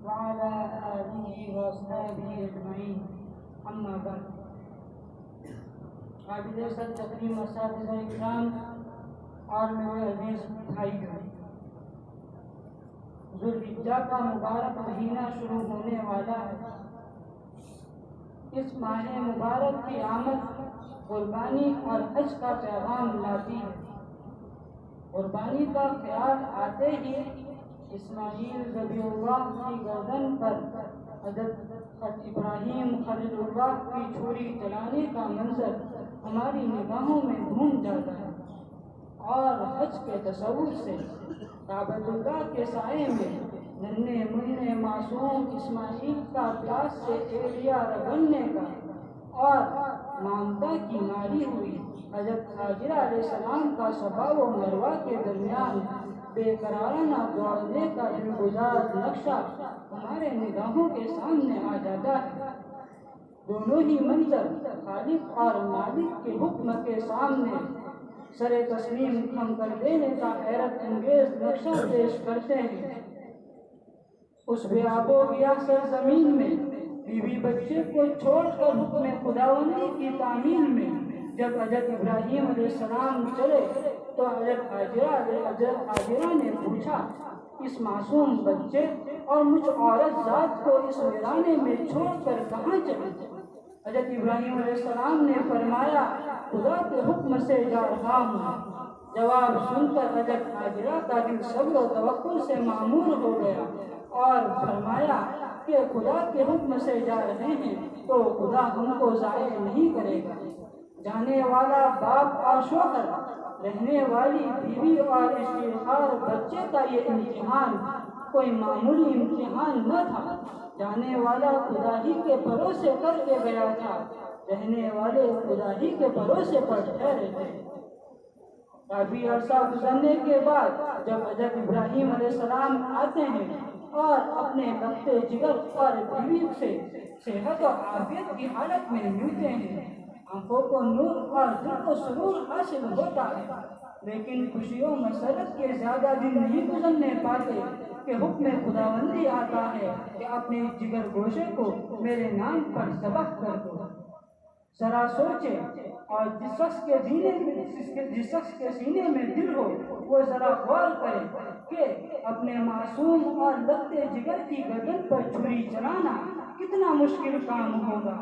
وعلى آله وأصحابه أجمعين أما بعد قابل صد تقریم اساتذہ اکرام اور میرے عزیز بھائیوں، ذوالحجہ کا مبارک مہینہ شروع ہونے والا ہے۔ اس ماہ مبارک کی آمد قربانی اور حج کا پیغام لاتی ہے۔ قربانی کا خیال آتے ہی اسماعیل ذبیح اللہ کی گردن پر حضرت ابراہیم خلیل اللہ کی چھری چلانے کا منظر ہماری نگاہوں میں گھوم جاتا ہے، اور حج کے تصور سے کعبۃ اللہ کے سائے میں ننھے منھے معصوم اسماعیل کا پیاس سے ایڑیا رگڑنے کا اور مامتا کی ماری ہوئی حضرت ہاجرہ علیہ السلام کا صفا و مروہ کے درمیان بے قرارانہ دوڑنے کا دلگزار نقشہ ہمارے نگاہوں کے سامنے آ جاتا ہے۔ دونوں ہی منظر خالق اور مالک کے حکم کے سامنے سر تسلیم خم کر دینے کا حیرت انگیز نقشہ پیش کرتے ہیں۔ اس بے آب و گیاہ سرزمین میں بیوی بچے کو چھوڑ کر حکم خداوندی کی تعمیل میں جب حضرت ابراہیم علیہ السلام چلے تو حضرت ہاجرہ نے پوچھا، اس معصوم بچے اور مجھ عورت ذات کو اس ویرانے میں چھوڑ کر کہاں چلے؟ حضرت ابراہیم علیہ السلام نے فرمایا، خدا کے حکم سے جا رہا ہوں۔ جواب سن کر حضرت ہاجرہ کا دل صبر و توکل سے معمور ہو گیا اور فرمایا کہ خدا کے حکم سے جا رہے ہیں تو خدا ہم کو ضائع نہیں کرے گا۔ جانے والا باپ اور شوہر، رہنے والی بیوی اور اشتہار بچے کا یہ امتحان کوئی معمولی امتحان نہ تھا۔ جانے والا خدا ہی کے بھروسے کر کے گیا تھا، رہنے والے خدا ہی کے بھروسے پر ٹھہرے تھے۔ کافی عرصہ گزرنے کے بعد جب حضرت ابراہیم علیہ السلام آتے ہیں اور اپنے لگتے جگر اور بیوی سے صحت و عافیت کی حالت میں ملتے ہیں، آنکھوں کو نور اور دل کو سرور حاصل ہوتا ہے، لیکن خوشی و مسرت کے زیادہ دن نہیں گزرنے پاتے کہ حکم خداوندی آتا ہے کہ اپنے جگر گوشے کو میرے نام پر ذبح کر دو۔ ذرا سوچے اور جس شخص کے سینے میں دل ہو وہ ذرا غور کرے کہ اپنے معصوم اور لگتے جگر کی گردن پر چھری چلانا کتنا مشکل کام ہوگا،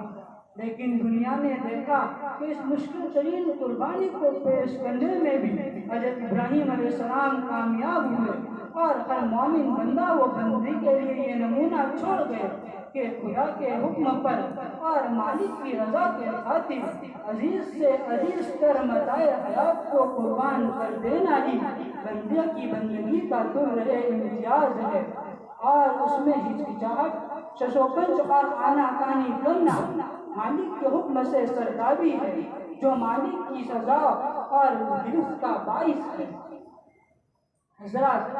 لیکن دنیا نے دیکھا کہ اس مشکل ترین قربانی کو پیش کرنے میں بھی حضرت ابراہیم علیہ السلام کامیاب ہوئے، اور ہر مومن بندہ و بندی کے لیے یہ نمونہ چھوڑ گئے کہ خدا کے حکم پر اور مالک کی رضا کے خاطر عزیز سے عزیز تر متاع حیات کو قربان کر دینا ہی بندے کی بندگی کا در امتیاز ہے، اور اس میں ہچکچاہٹ، ششوپنج اور آنا کانی کرنا مالک کے حکم سے سرتابی ہے، جو مالک کی سزا اور گرفت کا باعث ہے۔ حضرات،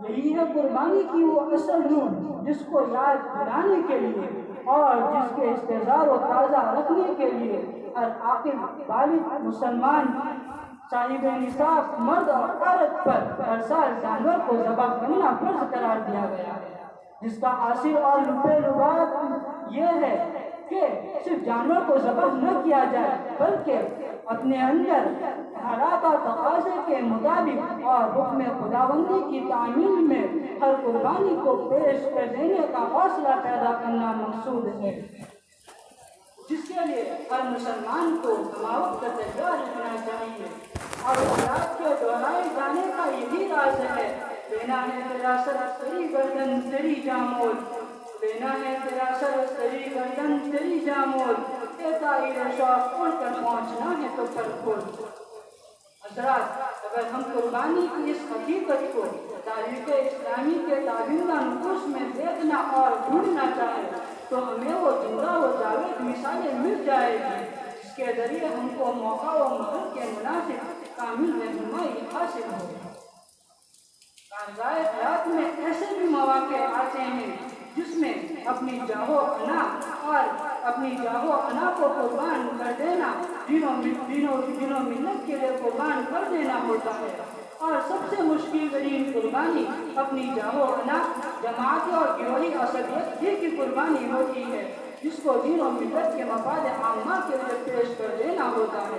یہی ہے قربانی کی وہ اصل روح جس کو یاد دلانے کے لیے اور جس کے استحضار و تازہ رکھنے کے لیے ہر عاقل بالغ مسلمان صاحب نصاب مرد اور عورت پر ہر سال جانور کو ذبح کرنا فرض قرار دیا گیا ہے، جس کا حاصل اور لباب یہ ہے کہ صرف جانور کو ذبح نہ کیا جائے بلکہ اپنے اندر حالات اور تقاضے کے مطابق اور حکم خداوندی کی تعمیل میں ہر قربانی کو پیش کر دینے کا حوصلہ پیدا کرنا مقصود ہے، جس کے لیے ہر مسلمان کو دماغ کا تیار رکھنا چاہیے، اور حالات کے دہرائے جانے کا یہی راز ہے۔ لینا ہے تیرا سر تیری گردن تیری جامول، لینا ہے تیرا سر تیری گردن تیری جامول، شوق اڑ کر پہنچنا ہے تو پر کھول۔ حضرات، اگر ہم قربانی کی اس حقیقت کو تاریخ اسلامی کے تابندہ نقوش میں دیکھنا اور ڈھونڈنا چاہیں تو ہمیں وہ زندہ و جاوید مثالیں مل جائے گی، جس کے ذریعے ہم کو موقع و مہر کے مناسب کامل رہنمائی حاصل ہو۔ کارزائے حیات میں ایسے بھی مواقع آتے ہیں جس میں اپنی جاہو انا کو قربان کر دینا دینوں ملت کے لیے قربان کر دینا ہوتا ہے، اور سب سے مشکل ترین قربانی اپنی جاہو انا جماعت اور گروہی عصبیت دل کی قربانی ہوتی ہے جس کو دین و ملت کے مفاد عامہ کے لیے پیش کر دینا ہوتا ہے۔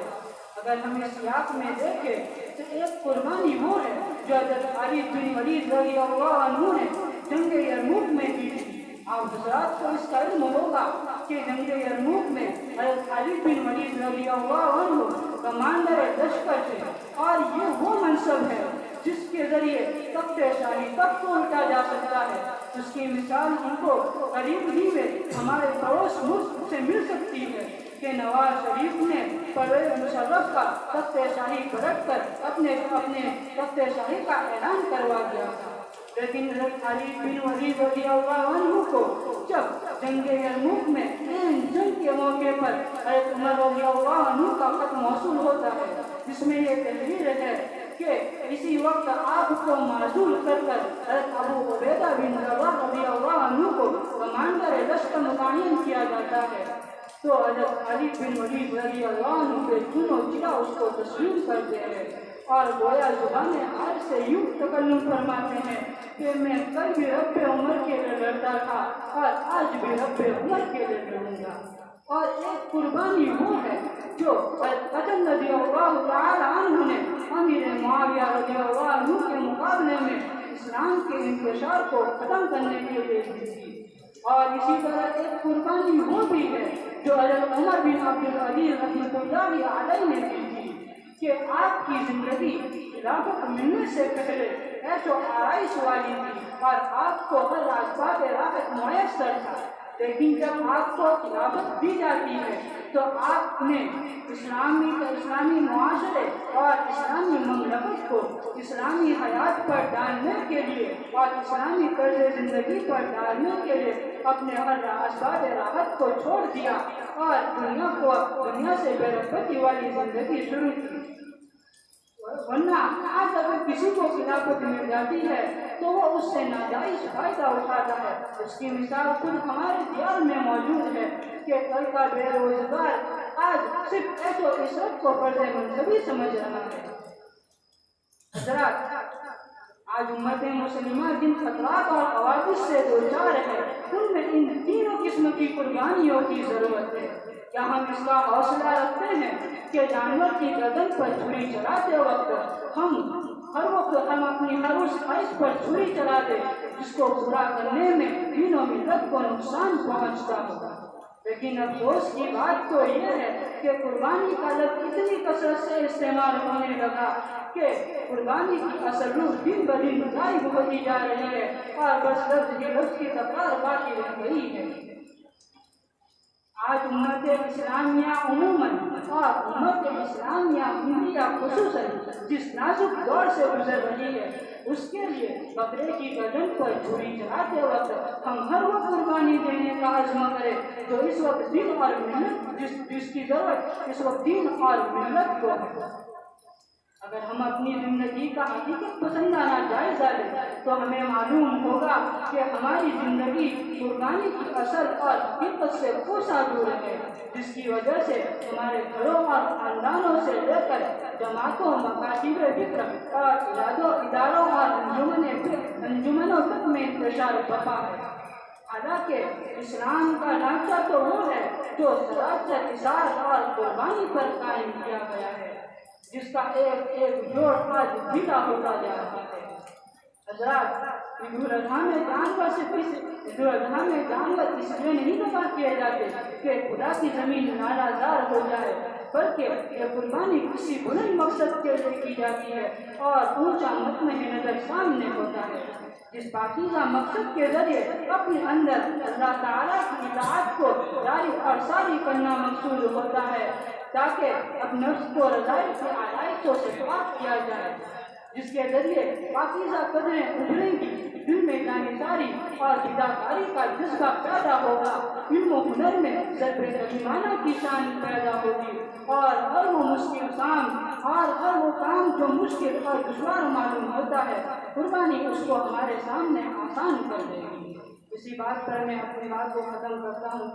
اگر ہم اس سیاق میں دیکھیں تو ایک قربانی وہ ہے جو حضرت خالد بن ولید رضی اللہ عنہ نے جنگ یرموک میں دی تھی۔ آپ حضرات کو اس کا علم ہوگا کہ جنگ یرموک میں حضرت خالد بن ولید رضی اللہ عنہ کمانڈر لشکر تھے اور یہ وہ منصب ہے جس کے ذریعے تخت شاہی تب کو اٹھا جا سکتا ہے۔ اس کی مثال ہم کو قریب ہی میں ہمارے پڑوس ملک سے مل سکتی ہے کہ نواز شریف نے پرویز مشرف کا تخت شاہی پلٹ کر اپنے تخت شاہی کا اعلان کروا دیا تھا، لیکن حضرت خالد بن ولید رضی اللہ عنہ کو جب جنگ یرموک میں جنگ کے موقع پر حضرت عمر رضی اللہ عنہ کا خط موصول ہوتا ہے جس میں یہ تحریر ہے کہ اسی وقت آپ کو معزول کر کر حضرت ابو عبیدہ بن جراح رضی اللہ عنہ کو کمانڈر لشکر متعین کیا جاتا ہے، تو حضرت خالد بن ولید رضی اللہ عنہ کے چنو چرا اس کو تسلیم کرتے ہیں اور گویا زبان حال سے یوں تکلم فرماتے ہیں کہ میں کل بھی رب عمر کے لیے لڑتا تھا اور آج بھی رب عمر کے لیے لڑوں گا۔ اور ایک قربانی وہ ہے جو حسن رضی اللہ تعالی عنہ نے امیر معاویہ رضی اللہ عنہ کے مقابلے میں اسلام کے انتشار کو ختم کرنے کے لیے دی تھی، اور اسی طرح ایک قربانی وہ بھی ہے جو حضرت عمر بن عبدالعزیز رحمۃ اللہ علیہ نے دی تھی کہ آپ کی زندگی خلافت ملنے سے پہلے عیش و آرائش والی تھی اور آپ کو ہر اسباب راحت میسر تھا، لیکن جب آپ کو خلافت دی جاتی ہے تو آپ نے اسلامی معاشرے اور اسلامی مملکت کو اسلامی حیات پر ڈالنے کے لیے اور اسلامی طرز زندگی پر ڈالنے کے لیے اپنے ہر اسباب راحت کو چھوڑ دیا اور دنیا سے بے رغبتی والی زندگی شروع کی۔ ورنہ آج اگر کسی کو خلافت مل جاتی ہے تو وہ اس سے ناجائز فائدہ اٹھاتا ہے۔ اس کی مثال خود ہمارے دیار میں موجود ہے کہ کل کا بے روزگار آج صرف عیش و عشرت کو فرض منصبی سمجھ رہا ہے۔ حضرات، آج امت مسلمہ جن خطرات اور حوادث سے دوچار ہے ان میں ان تینوں قسم کی قربانیوں کی ضرورت ہے۔ کیا ہم اس کا حوصلہ رکھتے ہیں کہ جانور کی گردن پر چھری چلاتے وقت ہم اپنی ہر اس خواہش پر چھری چلا دیں جس کو پورا کرنے میں دین و ملت کو نقصان پہنچتا ہوگا؟ لیکن افسوس کی بات تو یہ ہے کہ قربانی کا لفظ اتنی کثرت سے استعمال ہونے لگا کہ قربانی کی اصل روح دن بدن غائب ہوتی جا رہی ہے اور بس لفظ کی تکرار باقی رہ گئی ہے۔ آج امت اسلامیہ عموماً اور امت اسلامیہ انڈیا خصوصاً جس نازک دور سے گزر رہی ہے اس کے لیے بکرے کی گردن پر چھری چلاتے وقت ہم ہر وہ قربانی دینے کا عزم کریں جو اس وقت دین اور ملت جس کی ضرورت اس وقت دین اور ملت کو ہے۔ اگر ہم اپنی زندگی کا حقیقت پسندانہ جائزہ لیں تو ہمیں معلوم ہوگا کہ ہماری زندگی قربانی کی اصل اور حقیقت سے کوساں دور ہے، جس کی وجہ سے ہمارے گھروں اور خاندانوں سے لے کر جماعتوں، مکاتب فکر اور اداروں اور انجمنوں تک میں انتشار بپا ہے۔ حالانکہ اسلام کا ڈھانچہ تو وہ ہے جو سراچر اثار اور قربانی پر قائم کیا گیا ہے، جس کا ایک جوڑ آج ڈھیلا ہوتا جا رہا ہے۔ حضرات، عید الاضحیٰ میں جانور اس لیے نہیں ذبح کیے جاتے کہ خدا کی زمین نالازار ہو جائے، بلکہ یہ قربانی کسی بلند مقصد کے لیے کی جاتی ہے اور اونچا مطمع نظر سامنے ہوتا ہے، جس پاکیزہ مقصد کے ذریعے اپنے اندر اللہ تعالیٰ کی اطاعت کو جاری اور ساری کرنا مقصود ہوتا ہے تاکہ اپنے نفس کو رضائی کی آلائشوں سے پاک کیا جائے، جس کے ذریعے پاکیزہ قدریں ابھریں گی، دل میں جانبداری اور فداکاری کا جذبہ پیدا ہوگا، علم و ہنر میں ضرب رحمانہ کی شان پیدا ہوگی اور ہر وہ مشکل کام اور ہر وہ کام جو مشکل اور دشوار معلوم ہوتا ہے قربانی اس کو ہمارے سامنے آسان کر دے گی۔ اسی بات پر میں اپنی بات کو ختم کرتا ہوں۔